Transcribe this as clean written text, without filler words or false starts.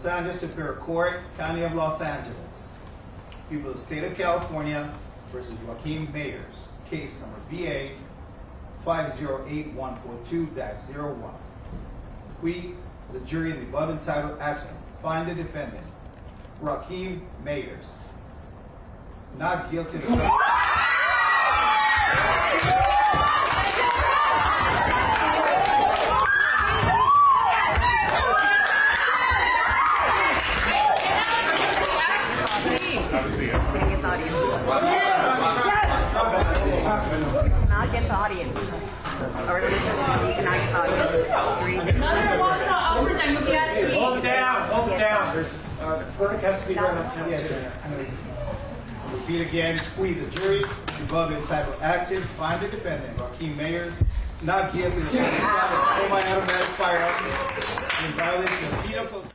Los Angeles Superior Court, County of Los Angeles. People of the State of California versus Joaquin Mayers. Case number BA 508142-01. We, the jury in the above entitled action, find the defendant, Joaquin Mayers, not guilty of the crime. Not get the audience. Or you can not get the audience. Hold down, hold down. The verdict has to be read on count. Yes, sir. Repeat again. We, the jury, above entitled action, find the defendant, Joaquin Mayers, not guilty of the semiautomatic firearm in violation of penal code.